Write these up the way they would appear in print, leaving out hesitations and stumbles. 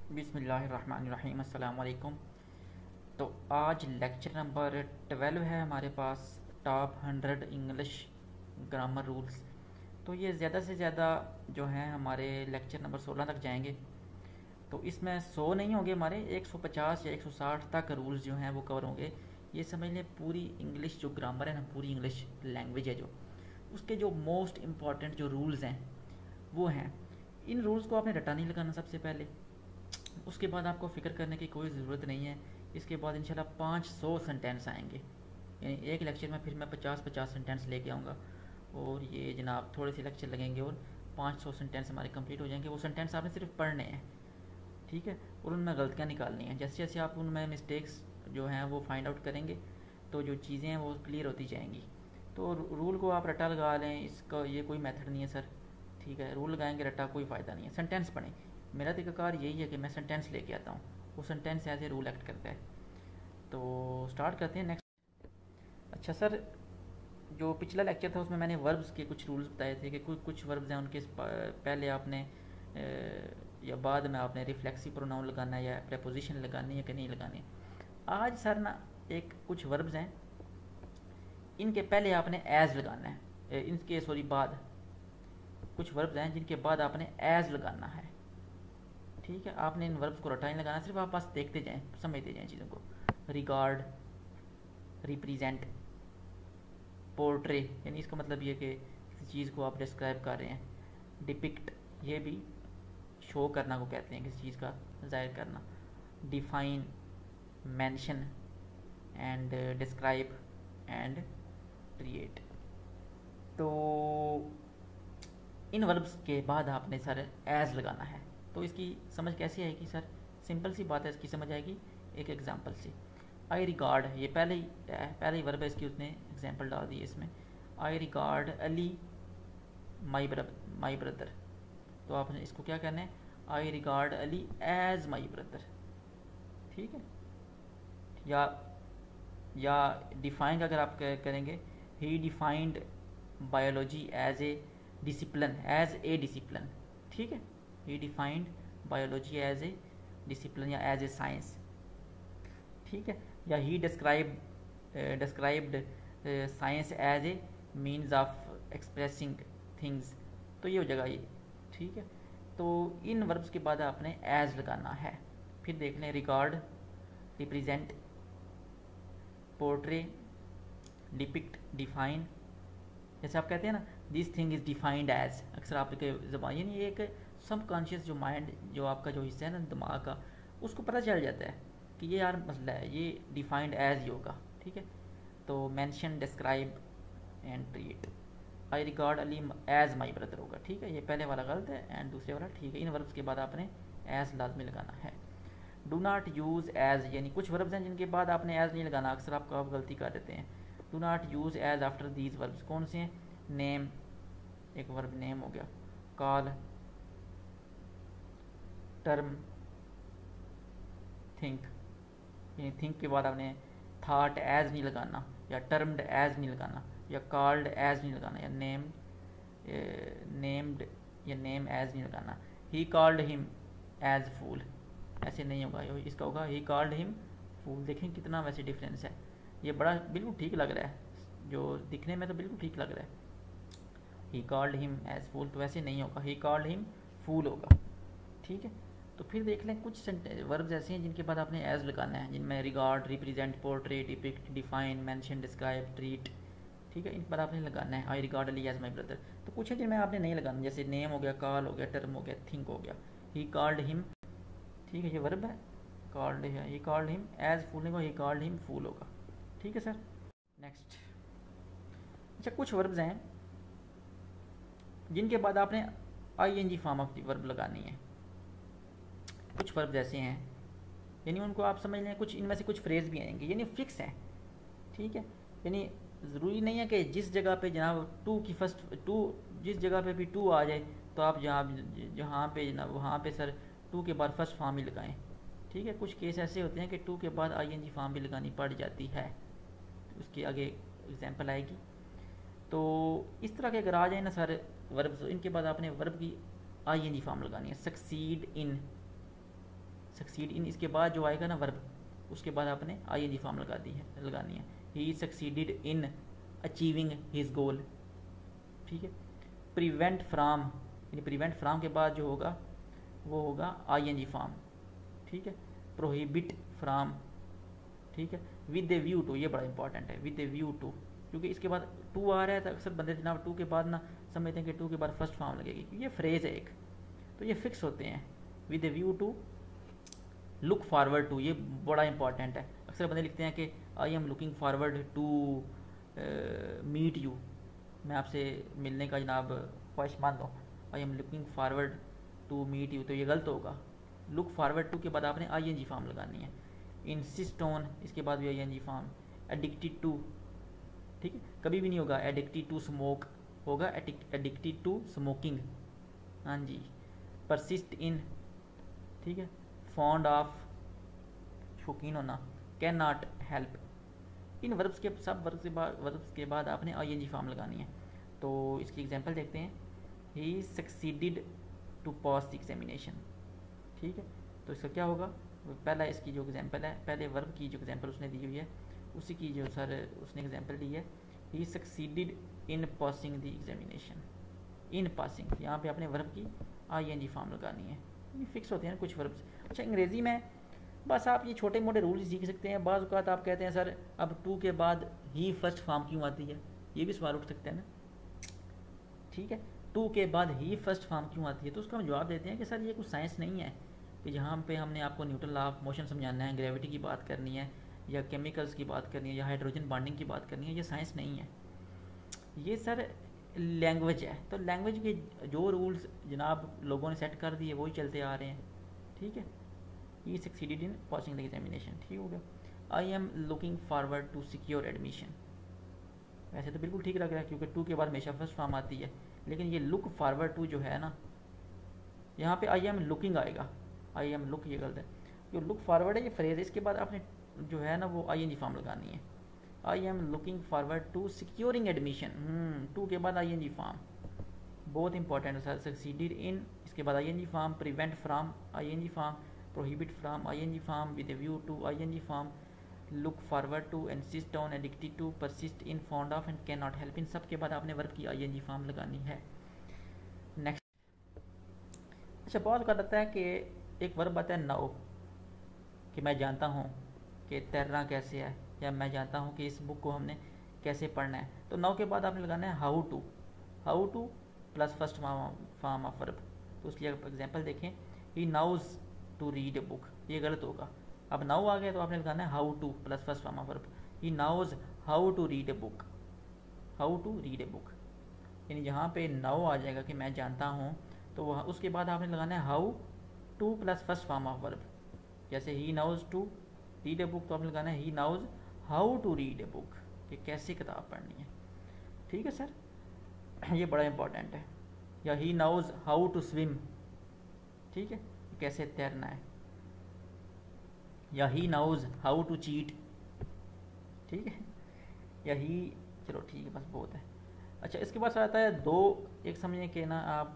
बिस्मिल्लाहिर्रहमानिर्रहीम अस्सलाम वालेकुम। तो आज लेक्चर नंबर 12 है हमारे पास, टॉप 100 इंग्लिश ग्रामर रूल्स। तो ये ज़्यादा से ज़्यादा जो हैं हमारे लेक्चर नंबर 16 तक जाएंगे। तो इसमें 100 नहीं होंगे, हमारे 150 या 160 तक रूल्स जो हैं वो कवर होंगे। ये समझ लें पूरी इंग्लिश जो ग्रामर है ना, पूरी इंग्लिश लैंग्वेज है जो, उसके जो मोस्ट इम्पॉर्टेंट जो रूल्स हैं वो हैं। इन रूल्स को आपने रटा नहीं लगाना सबसे पहले। उसके बाद आपको फ़िक्र करने की कोई ज़रूरत नहीं है। इसके बाद इंशाल्लाह 500 सेंटेंस आएंगे, यानी एक लेक्चर में फिर मैं 50-50 सेंटेंस लेके आऊँगा। और ये जनाब थोड़े से लेक्चर लगेंगे और 500 सेंटेंस हमारे कंप्लीट हो जाएंगे। वो सेंटेंस आपने सिर्फ पढ़ने हैं, ठीक है, और उनमें गलतियाँ निकालनी हैं। जैसे जैसे आप उनमें मिस्टेक्स जो हैं वो फाइंड आउट करेंगे तो जो चीज़ें हैं वो क्लियर होती जाएंगी। तो रूल को आप रटा लगा लें, इसका ये कोई मेथड नहीं है सर, ठीक है। रूल लगाएंगे रटा कोई फ़ायदा नहीं है। सेंटेंस पढ़ें, मेरा तरीकाकार यही है कि मैं सेंटेंस लेके आता हूँ, वो sentence as a rule act करता है। तो स्टार्ट करते हैं नेक्स्ट। अच्छा सर, जो पिछला लेक्चर था उसमें मैंने वर्ब्स के कुछ रूल्स बताए थे कि कुछ वर्ब्स हैं उनके पहले आपने या बाद में आपने रिफ्लेक्सिव प्रोनाउन लगाना है या प्रेपोजिशन लगानी है कि नहीं लगानी है। आज सर ना एक कुछ वर्ब्स हैं, इनके पहले आपने एज लगाना है, इनके सॉरी बाद कुछ वर्ब्स हैं जिनके बाद आपने एज लगाना है, ठीक है। आपने इन वर्ब्स को रटा नहीं लगाना, सिर्फ आप बस देखते जाएं, समझते जाएं चीज़ों को। रिगार्ड, रिप्रेजेंट, पोर्ट्रे, यानी इसका मतलब ये कि किसी चीज़ को आप डिस्क्राइब कर रहे हैं। डिपिक्ट, ये भी शो करना को कहते हैं, किसी चीज़ का ज़ाहिर करना। Define, mention and describe and create. तो इन वर्ब्स के बाद आपने सर एज लगाना है। तो इसकी समझ कैसे आएगी सर? सिंपल सी बात है, इसकी समझ आएगी एक एग्जांपल से। आई रिगार्ड, ये पहले ही वर्ब है, इसकी उसने एग्जांपल डाल दी इसमें। I regard Ali my brother. तो आपने इसको क्या करना है? I regard Ali as my brother, ठीक है। या या डिफाइन अगर आप करेंगे, he defined biology as a discipline, ठीक है। He defined biology as a discipline या एज ए साइंस, ठीक है। या he described science as a means of expressing things. तो ये हो जाएगा ये, ठीक है। तो इन वर्ब्स के बाद आपने एज लगाना है। फिर देख लें, record, represent, portray, depict, define. जैसे आप कहते हैं ना, this thing is defined as, अक्सर आपके ज़बान, यानी एक सबकॉन्शियस जो माइंड, जो आपका जो हिस्सा है ना दिमाग का, उसको पता चल जाता है कि ये यार मसला है, ये डिफाइंड एज ही होगा, ठीक है। तो mention, describe and treat. I regard Ali as my brother होगा, ठीक है। ये पहले वाला गलत है एंड दूसरे वाला ठीक है। इन वर्ब्स के बाद आपने एज लाजमी लगाना है। डू नॉट यूज़ एज, यानी कुछ वर्ब्स हैं जिनके बाद आपने एज नहीं लगाना, अक्सर आप गलती कर देते हैं। Do not use as after these verbs, कौन से हैं? नेम, एक वर्ब नेम हो गया। कॉल, टर्म, थिंक, यानी थिंक के बाद आपने थाट एज नहीं लगाना, या टर्म्ड एज नहीं लगाना, या कॉल्ड एज नहीं लगाना, या नेम्ड या नेम एज नहीं लगाना। ही कॉल्ड हिम एज फूल, ऐसे नहीं होगा, इसका होगा ही कॉल्ड हिम फूल। देखें कितना वैसे डिफरेंस है। ये बड़ा बिल्कुल ठीक लग रहा है, जो दिखने में तो बिल्कुल ठीक लग रहा है। ही कॉल्ड हिम एज फूल, तो वैसे नहीं होगा, ही कॉल्ड हिम फूल होगा, ठीक है। तो फिर देख लें कुछ वर्ब्स ऐसे हैं जिनके बाद आपने एज लगाना है, जिनमें regard, represent, portray, depict, define, mention, describe, treat, ठीक है। इन पर आपने लगाना है। I regard Ali as my brother. तो कुछ है जिनमें आपने नहीं लगाना, जैसे नेम हो गया, कॉल हो गया, टर्म हो गया, थिंक हो गया। ही कॉल्ड हिम, ठीक है, ये वर्ब है, कॉल्ड है, ही कॉल्ड हिम एज फूल नहीं होगा, ही कॉल्ड हिम फूल होगा, ठीक है सर। नेक्स्ट, अच्छा कुछ वर्ब्स हैं जिनके बाद आपने I N G form of the verb लगानी है। कुछ वर्ब्स ऐसे हैं, यानी उनको आप समझ लें, कुछ इनमें से कुछ फ्रेज भी आएंगे, यानी फिक्स हैं, ठीक है। यानी ज़रूरी नहीं है कि जिस जगह पे जनाब टू की फर्स्ट टू, जिस जगह पे भी टू आ जाए तो आप जहाँ पे जनाब वहाँ पे सर टू के बाद फर्स्ट फॉर्म ही लगाएं, ठीक है। कुछ केस ऐसे होते हैं कि टू के बाद आई एन जी फॉर्म भी लगानी पड़ जाती है, उसके आगे एग्जांपल आएगी। तो इस तरह के अगर आ जाए ना सर वर्ब्स, इनके बाद आपने वर्ब की आई एन जी फॉर्म लगानी है। सक्सीड इन, सक्सीड इन, इसके बाद जो आएगा ना वर्ब, उसके बाद आपने आईएनजी फॉर्म लगानी है। He succeeded in achieving his goal, ठीक है। प्रिवेंट फ्राम, यानी प्रिवेंट फ्राम के बाद जो होगा वो होगा आईएनजी फॉर्म, ठीक है। प्रोहिबिट फ्राम, ठीक है। विद ए व्यू टू, ये बड़ा इंपॉर्टेंट है, विद ए व्यू टू, क्योंकि इसके बाद टू आ रहा है तो अक्सर बंदे जनाब टू के बाद ना समझते हैं कि टू के बाद फर्स्ट फॉर्म लगेगी, क्योंकि ये फ्रेज है एक, तो ये फिक्स होते हैं। With a view to look forward to, ये बड़ा इंपॉर्टेंट है। अक्सर बंदे लिखते हैं कि I am looking forward to meet you, मैं आपसे मिलने का जनाब ख्वाहिशमंद हूँ, I am looking forward to meet you, तो ये गलत होगा। लुक फॉरवर्ड टू के बाद आपने आईएनजी फॉर्म लगानी है। इंसिस्ट ऑन, इसके बाद भी आईएनजी फॉर्म। एडिक्टेड टू, ठीक है, कभी भी नहीं होगा एडिक्टेड टू स्मोक, होगा एडिक्टेड टू स्मोकिंग, हाँ जी। परसिस्ट इन, ठीक है। फॉन्ड ऑफ, शौकीन होना। Can not help, in verbs के सब वर्ब्स के बाद आपने आईएनजी फॉर्म लगानी है। तो इसकी एग्जांपल देखते हैं। He succeeded to pass the examination, ठीक है। तो इसका क्या होगा, पहला इसकी जो एग्जांपल है, पहले वर्ब की जो एग्जांपल उसने दी हुई है उसी की जो सर उसने एग्जांपल दी है। He succeeded in passing the examination, in passing, यहाँ पे आपने वर्ब की आईएनजी फॉर्म लगानी है। ये फिक्स होते हैं कुछ वर्ब्स। अच्छा, अंग्रेज़ी में बस आप ये छोटे मोटे रूल सीख सकते हैं। बाज़ औक़ात आप कहते हैं सर अब टू के बाद ही फर्स्ट फॉर्म क्यों आती है, ये भी सवाल उठ सकते हैं ना, ठीक है। टू के बाद ही फर्स्ट फॉर्म क्यों आती है, तो उसका हम जवाब देते हैं कि सर ये कुछ साइंस नहीं है कि जहाँ पे हमने आपको न्यूटन लॉ ऑफ मोशन समझाना है, ग्रेविटी की बात करनी है, या केमिकल्स की बात करनी है, या हाइड्रोजन बॉन्डिंग की बात करनी है, ये साइंस नहीं है, ये सर लैंग्वेज है। तो लैंग्वेज के जो रूल्स जनाब लोगों ने सेट कर दिए वही चलते आ रहे हैं, ठीक है। He succeeded in passing the examination, ठीक हो गया। I am looking forward to secure admission, वैसे तो बिल्कुल ठीक लग रहा है क्योंकि टू के बाद हमेशा फर्स्ट फॉर्म आती है, लेकिन ये लुक फॉरवर्ड टू जो है ना, यहाँ पे आई एम लुकिंग आएगा, आई एम लुक ये गलत है, जो लुक फॉरवर्ड है ये फ्रेज है, इसके बाद आपने जो है ना वो आईएनजी फॉर्म लगानी है। I am looking forward to securing admission, to के बाद आईएनजी फॉर्म, बहुत इंपॉर्टेंट है। सक्सीडेड इन, इसके बाद ING form. Prevent from ING form. Prohibit from ING form. With a view to ING form. Look forward to, insist on, addicted to, persist in, fond of and can not help, इन सब के बाद आपने verb की ING form लगानी है। Next, अच्छा बहुत कर लगता है कि एक वर्ब आता है नाउ, कि मैं जानता हूँ कि तैरना कैसे है, या मैं जानता हूँ कि इस बुक को हमने कैसे पढ़ना है। तो नाउ के बाद आपने लगाना है how to, how to plus first form of verb. तो उसकी एग्जांपल देखें, he knows to read a book, ये गलत होगा। अब नाउ आ गया तो आपने लगाना है how to plus first form of verb. He knows how to read a book, how to read a book, यानी जहाँ पे नाउ आ जाएगा कि मैं जानता हूँ, तो वह उसके बाद आपने लगाना है how to plus first form of verb. जैसे he knows to read a book, तो आपने लगाना है he knows how to read a book, कि कैसे किताब पढ़नी है, ठीक है सर, ये बड़ा इंपॉर्टेंट है। या ही नाउज हाउ टू स्विम, ठीक है, कैसे तैरना है। या ही नाउज हाउ टू चीट, ठीक है। या ही, चलो ठीक है, बस बहुत है। अच्छा, इसके बाद आता है दो, एक समझिए कि ना आप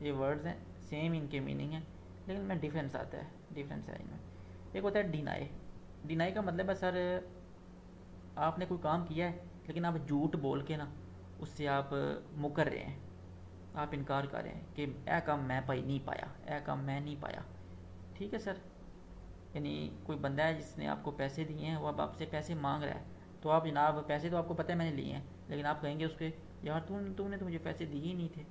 ये वर्ड्स हैं सेम, इनके मीनिंग है, लेकिन में डिफरेंस आता है, डिफरेंस है इनमें। एक होता है डिनाई, डिनाई का मतलब है सर आपने कोई काम किया है लेकिन आप झूठ बोल के ना उससे आप मुकर रहे हैं, आप इनकार कर रहे हैं कि यह काम मैं भाई नहीं पाया, यह काम मैं नहीं पाया, ठीक है सर। यानी कोई बंदा है जिसने आपको पैसे दिए हैं, वो अब आपसे पैसे मांग रहा है, तो आप जनाब पैसे तो आपको पता है मैंने लिए हैं, लेकिन आप कहेंगे उसके यार तुमने तो मुझे पैसे दिए ही नहीं थे,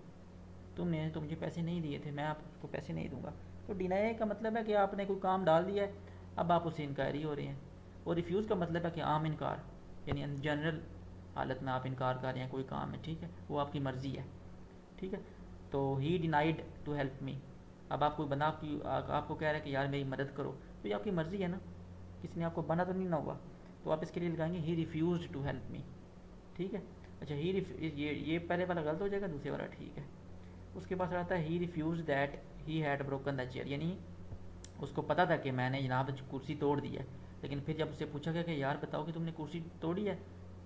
तुमने तो मुझे पैसे नहीं दिए थे, मैं आपको पैसे नहीं दूंगा। तो डिनाई का मतलब है कि आपने कोई काम डाल दिया है, अब आप उससे इनकारी हो रहे हैं। और रिफ्यूज़ का मतलब है कि आम इनकार, यानी जनरल हालत में आप इनकार कर रहे हैं कोई काम है, ठीक है, वो आपकी मर्ज़ी है, ठीक है। तो he denied to help me, अब आप कोई बंदा आपको कह रहा है कि यार मेरी मदद करो, तो ये आपकी मर्ज़ी है ना, किसी ने आपको बना तो नहीं ना हुआ, तो आप इसके लिए लगाएंगे he refuse to help me, ठीक है। अच्छा, ये पहले वाला गलत हो जाएगा, दूसरे वाला ठीक है। उसके पास आता है ही refuse that he had broken the chair, यानी उसको पता था कि मैंने जनाब कुर्सी तोड़ दी है, लेकिन फिर जब उससे पूछा गया कि यार बताओ कि तुमने कुर्सी तोड़ी है,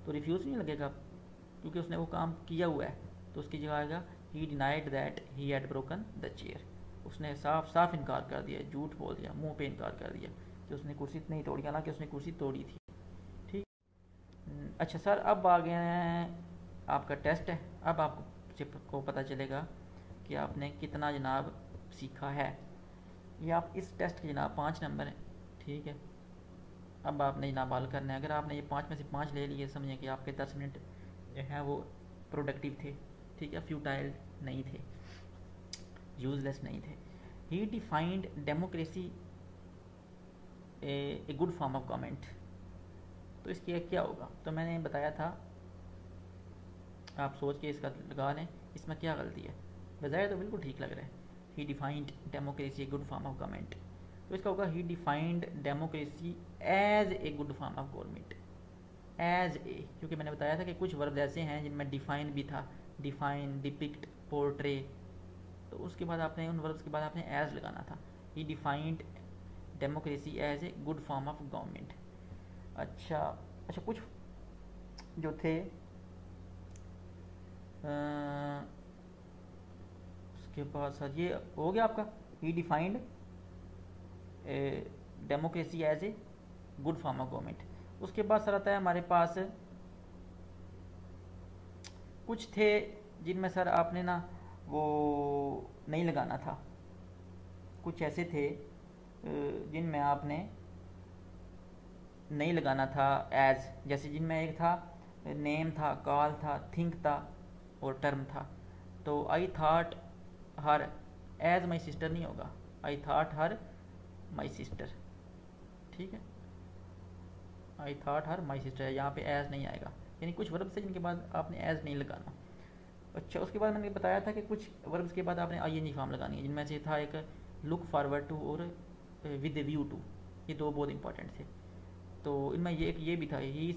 तो रिफ्यूज़ नहीं लगेगा क्योंकि उसने वो काम किया हुआ है, तो उसकी जगह आएगा ही denied that he had broken the chair. उसने साफ साफ इनकार कर दिया, झूठ बोल दिया, मुंह पे इनकार कर दिया कि उसने कुर्सी नहीं तोड़ी, हालांकि उसने कुर्सी तोड़ी थी। ठीक। अच्छा सर, अब आ गए हैं, आपका टेस्ट है। अब आपको पता चलेगा कि आपने कितना जनाब सीखा है। ये आप इस टेस्ट के जनाब 5 नंबर हैं। ठीक है, अब आपने जनाब हल करना है। अगर आपने ये 5 में से 5 ले लिए, समझें कि आपके 10 मिनट जो है वो प्रोडक्टिव थे। ठीक है, फ्यूटाइल नहीं थे, यूजलेस नहीं थे। He defined democracy a good form of government. तो इसके क्या होगा, तो मैंने बताया था, आप सोच के इसका लगा लें इसमें क्या गलती है। बजाय तो बिल्कुल ठीक लग रहा है। He defined democracy a good form of government, तो इसका होगा he defined democracy as a good form of government. As a, क्योंकि मैंने बताया था कि कुछ वर्ब ऐसे हैं जिनमें डिफाइन भी था, डिफाइन, डिपिक्ट, पोर्ट्रे, तो उसके बाद आपने उन वर्ब्स के बाद आपने एज लगाना था। He defined democracy as a good form of government. अच्छा अच्छा, कुछ जो थे उसके बाद सर ये हो गया आपका, he defined democracy as a good form of government. उसके बाद सर आता है हमारे पास, कुछ थे जिनमें सर आपने ना वो नहीं लगाना था। कुछ ऐसे थे जिनमें आपने नहीं लगाना था एज, जैसे जिनमें एक था नेम था, कॉल था, थिंक था और टर्म था। तो I thought her as my sister नहीं होगा, आई थाट हर माई सिस्टर। ठीक है, आई थाट हर माई सिस्टर है, यहाँ पे एज नहीं आएगा। यानी कुछ वर्ब से जिनके बाद आपने एज नहीं लगाना। अच्छा, उसके बाद मैंने बताया था कि कुछ वर्ब्स के बाद आपने आई एन जी फॉर्म लगानी है, जिनमें से था एक लुक फॉरवर्ड टू और विद व्यू टू। ये दो बहुत इंपॉर्टेंट थे। तो इनमें ये भी था, he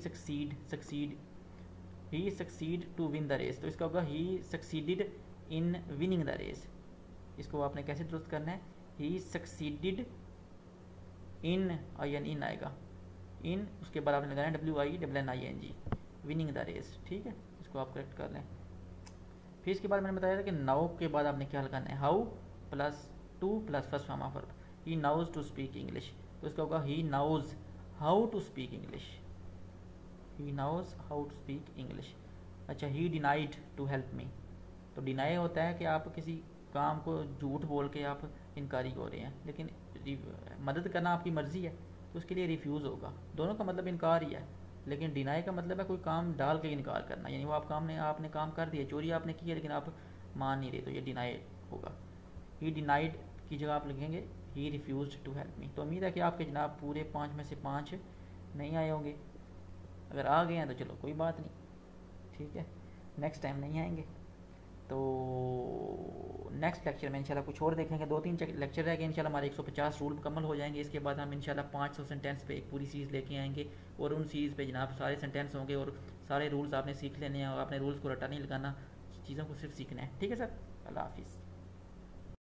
succeed to win the race. तो इसका होगा he succeeded in winning the race. इसको आपने कैसे दुरुस्त करना है, ही सक्सीडिड इन, आई एन इन आएगा, इन उसके बाद आपने लगाना WINNING, विनिंग द रेस। ठीक है, इसको आप करेक्ट कर लें। फिर इसके बाद मैंने बताया था कि नाउ के बाद आपने क्या लगाना है, how plus to plus first form of verb. He knows to speak English, तो इसका होगा he knows how to speak English, he knows how to speak English. अच्छा, he denied to help me. तो डिनाई होता है कि आप किसी काम को झूठ बोल के आप इनकारी हो रहे हैं, लेकिन मदद करना आपकी मर्ज़ी है, तो उसके लिए रिफ्यूज़ होगा। दोनों का मतलब इनकार ही है, लेकिन डिनाई का मतलब है कोई काम डाल के इनकार करना, यानी वो आपने काम कर दिया, चोरी आपने की है लेकिन आप मान नहीं रहे, तो ये डिनाई होगा। ही डिनाइड की जगह आप लिखेंगे he refuse to help me. तो उम्मीद है कि आपके जनाब पूरे 5 में से 5 नहीं आए होंगे। अगर आ गए हैं तो चलो कोई बात नहीं, ठीक है, नेक्स्ट टाइम नहीं आएंगे। तो नेक्स्ट लेक्चर में इंशाल्लाह कुछ और देखेंगे। 2-3 लेक्चर रह गए, इंशाल्लाह हमारे 150 रूल मुकम्मल हो जाएंगे। इसके बाद हम इंशाल्लाह 500 सेंटेंस पे एक पूरी सीरीज़ लेके आएंगे, और उन सीरीज़ पे जनाब सारे सेंटेंस होंगे और सारे रूल्स आपने सीख लेने हैं, और आपने रूल्स को रटा नहीं लगाना, चीज़ों को सिर्फ सीखना है। ठीक है सर, अल्लाह हाफिज़।